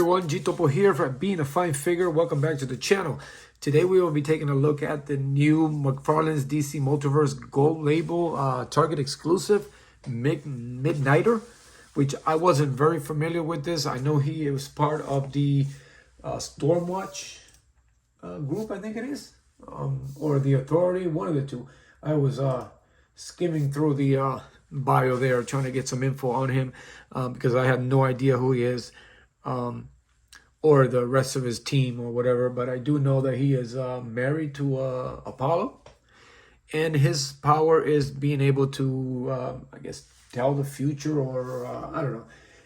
everyone, G Topo here for Being a Fine Figure. Welcome back to the channel. Today we will be taking a look at the new Mcfarlane's DC Multiverse Gold Label Target exclusive Midnighter, which I wasn't very familiar with this. I know he was part of the Stormwatch group, I think it is, or the Authority, one of the two. I was skimming through the bio there, trying to get some info on him because I had no idea who he is. Or the rest of his team or whatever, but I do know that he is married to Apollo, and his power is being able to, I guess, tell the future, or I don't know.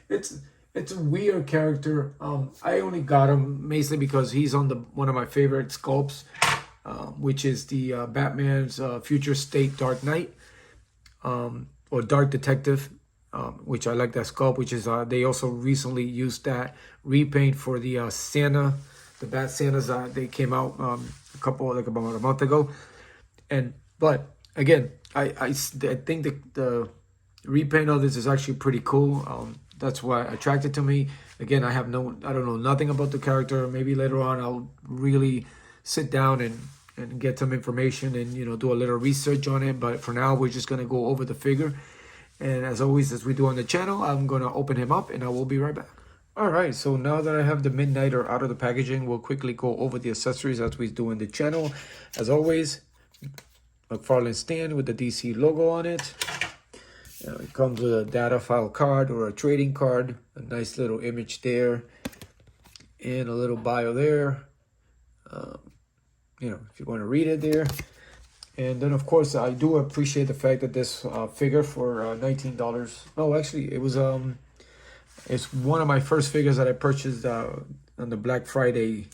It's a weird character. I only got him mainly because he's on one of my favorite sculpts, which is the Batman's Future State Dark Knight, or Dark Detective. Which I like that sculpt, which is they also recently used that repaint for the Santa, the Bat Santas. They came out about a month ago, but again, I think the repaint of this is actually pretty cool. That's why it attracted to me. Again, I don't know nothing about the character. Maybe later on I'll really sit down and get some information and do a little research on it. But for now, we're just gonna go over the figure. And as always, as we do on the channel, I'm going to open him up and I will be right back. All right, so now that I have the Midnighter out of the packaging, we'll quickly go over the accessories as we do in the channel. As always, Mcfarlane stand with the DC logo on it. It comes with a data file card or a trading card, a nice little image there, and a little bio there. If you want to read it there. And then, of course, I do appreciate the fact that this figure for $19. No, actually, it was it's one of my first figures that I purchased on the Black Friday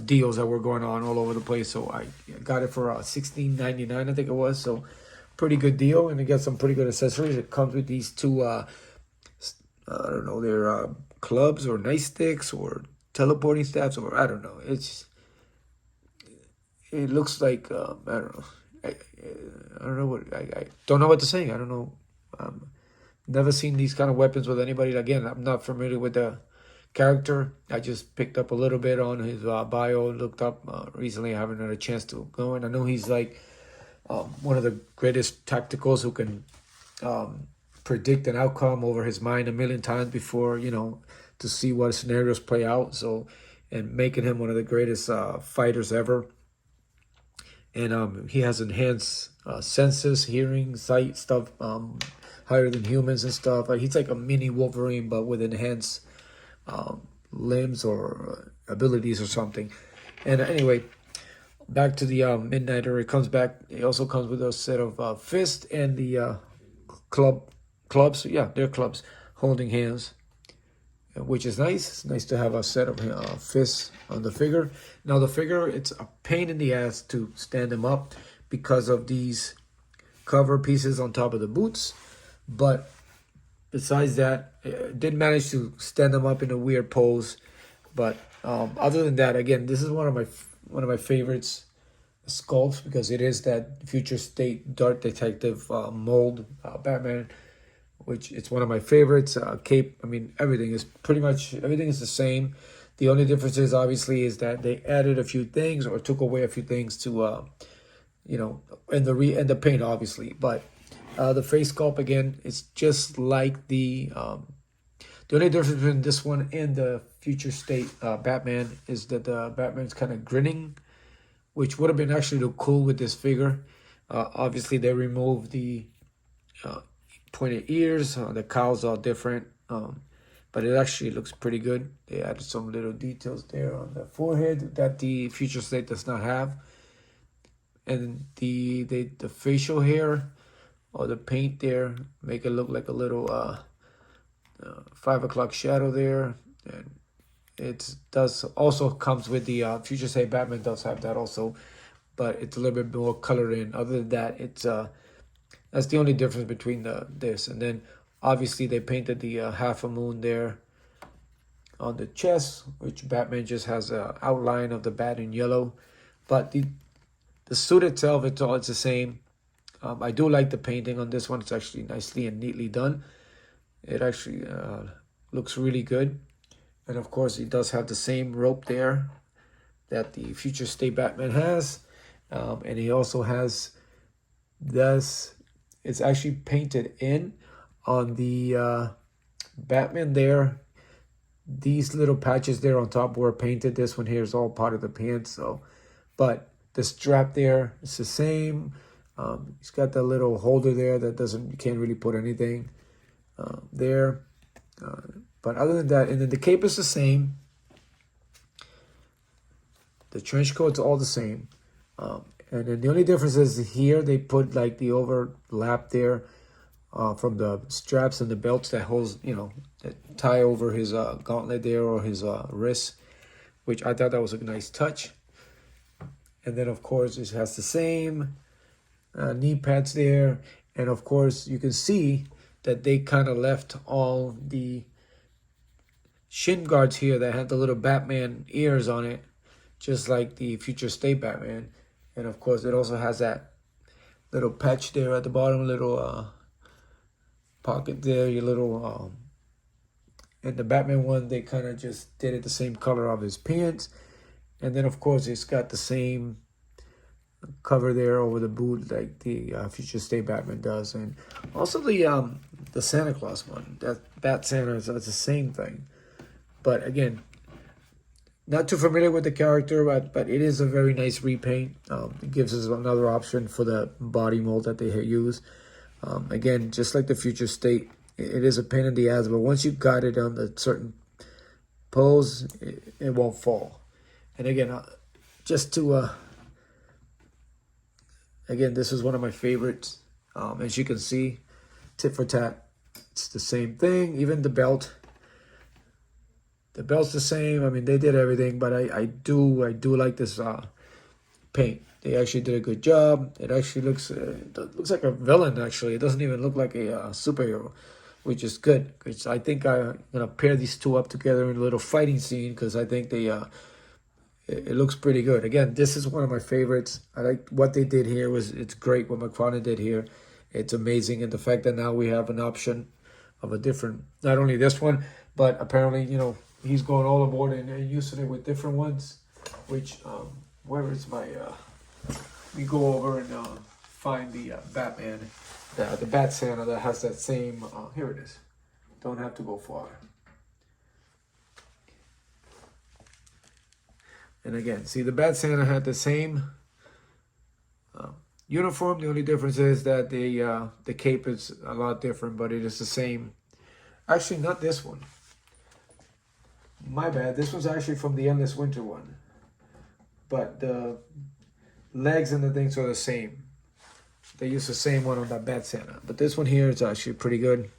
deals that were going on all over the place. So I got it for $16.99, I think it was. So pretty good deal, and it got some pretty good accessories. It comes with these two, I don't know, they're clubs or nightsticks or teleporting staffs, or I don't know. It looks like I don't know. I don't know what to say. I don't know. Never seen these kind of weapons with anybody. Again, I'm not familiar with the character. I just picked up a little bit on his bio, looked up recently. I haven't had a chance to go in. I know he's like one of the greatest tacticals who can predict an outcome over his mind a million times before, to see what scenarios play out. So, and making him one of the greatest fighters ever. And he has enhanced senses, hearing, sight, stuff higher than humans and stuff. He's like a mini Wolverine, but with enhanced limbs or abilities or something. And anyway, back to the Midnighter. It comes back. It also comes with a set of fists and the clubs. Yeah, they're clubs holding hands, which is nice. It's nice to have a set of fists on the figure. Now the figure, it's a pain in the ass to stand him up because of these cover pieces on top of the boots. But besides that, it did manage to stand him up in a weird pose. But other than that, again, this is one of my favorites sculpts because it is that Future State Dark Detective mold Batman, which it's one of my favorites. Cape, I mean, everything is the same. The only difference is obviously is that they added a few things or took away a few things to, and the paint obviously. But the face sculpt again, it's just like the only difference between this one and the Future State Batman is that the Batman's kind of grinning, which would have been actually look cool with this figure. Obviously, they removed the pointed ears. The cowls are different, but it actually looks pretty good. They added some little details there on the forehead that the Future State does not have, and the facial hair or the paint there make it look like a little 5 o'clock shadow there, and it does also comes with the Future State Batman does have that also, but it's a little bit more colored in. Other than that, it's that's the only difference between this. And then obviously they painted the half a moon there on the chest, which Batman just has an outline of the bat in yellow. But the suit itself, it's the same. I do like the painting on this one. It's actually nicely and neatly done. It actually looks really good. And of course, he does have the same rope there that the Future State Batman has. And he also has this, it's actually painted in on the Batman there. These little patches there on top were painted. This one here is all part of the pants. So, but the strap there is the same. He's got that little holder there that doesn't, you can't really put anything there. But other than that, and then the cape is the same. The trench coat's all the same. And then the only difference is here they put like the overlap there from the straps and the belts that holds, you know, that tie over his gauntlet there or his wrist, which I thought that was a nice touch. And then of course it has the same knee pads there. And of course you can see that they kind of left all the shin guards here that had the little Batman ears on it, just like the Future State Batman. And of course, it also has that little patch there at the bottom, little pocket there, your little, and the Batman one, they kind of just did it the same color of his pants. And then of course, it's got the same cover there over the boot like the Future State Batman does. And also the Santa Claus one, that Bat Santa, is the same thing. But again, not too familiar with the character, but it is a very nice repaint. It gives us another option for the body mold that they use. Again, just like the Future State, it is a pain in the ass, but once you got it on the certain pose, it won't fall. And again, just to, again, this is one of my favorites. As you can see, tit for tat, it's the same thing. Even the belt. The belt's the same. I mean, they did everything, but I do like this paint. They actually did a good job. It actually looks like a villain. Actually, it doesn't even look like a superhero, which is good. Because I think I'm gonna pair these two up together in a little fighting scene because I think they it looks pretty good. Again, this is one of my favorites. I like what they did here. It's great what Mcfarlane did here. It's amazing, and the fact that now we have an option of a different, not only this one, but apparently, you know, he's going all aboard and using it with different ones, which, where is my, we go over and find the Batman, the Bat Santa that has that same, here it is. Don't have to go far. And again, see, the Bat Santa had the same uniform. The only difference is that the cape is a lot different, but it is the same. Actually, not this one. My bad. This was actually from the Endless Winter one. But the legs and the things are the same. They use the same one on that Bat Santa. But this one here is actually pretty good.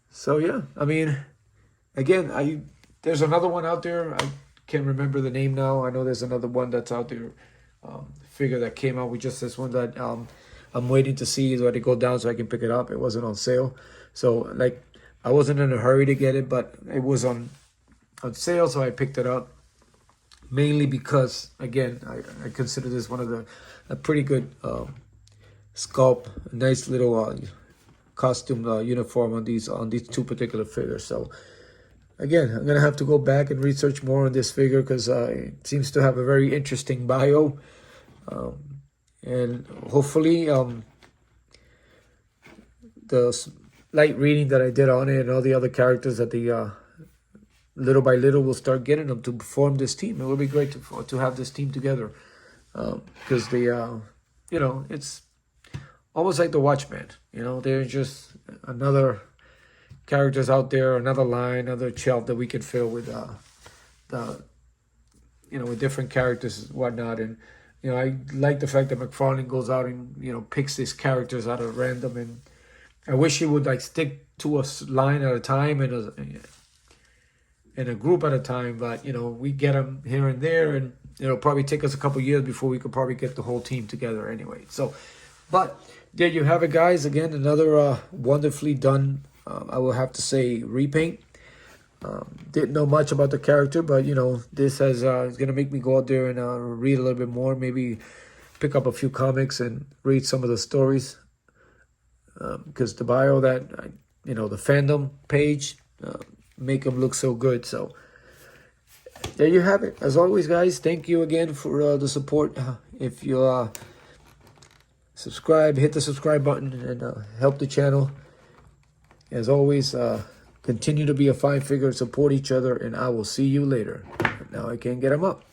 So yeah, I mean, again, there's another one out there. I can't remember the name now. I know there's another one that's out there. Figure that came out with just this one that I'm waiting to see so it go down so I can pick it up. It wasn't on sale. So like, I wasn't in a hurry to get it, but it was on sale, so I picked it up. Mainly because, again, I consider this one of a pretty good sculpt, a nice little costume uniform on these two particular figures. So again, I'm gonna have to go back and research more on this figure because it seems to have a very interesting bio, and hopefully the light reading that I did on it and all the other characters that the little by little we'll start getting them to form this team. It would be great to have this team together because you know, it's almost like the Watchmen. You know, they're just another characters out there, another line, another shelf that we can fill with with different characters and whatnot. And you know, I like the fact that Mcfarlane goes out and, you know, picks these characters out of random, and I wish he would like stick to a line at a time and a group at a time. But you know, we get them here and there, and it'll probably take us a couple years before we could probably get the whole team together anyway. So, but there you have it, guys. Again, another wonderfully done, I will have to say, repaint. Didn't know much about the character, but you know, this is gonna make me go out there and read a little bit more, maybe pick up a few comics and read some of the stories, because the bio that the fandom page make them look so good. So there you have it. As always, guys, thank you again for the support. If you subscribe, hit the subscribe button and help the channel. As always, continue to be a fine figure, support each other, and I will see you later. Now I can't get them up.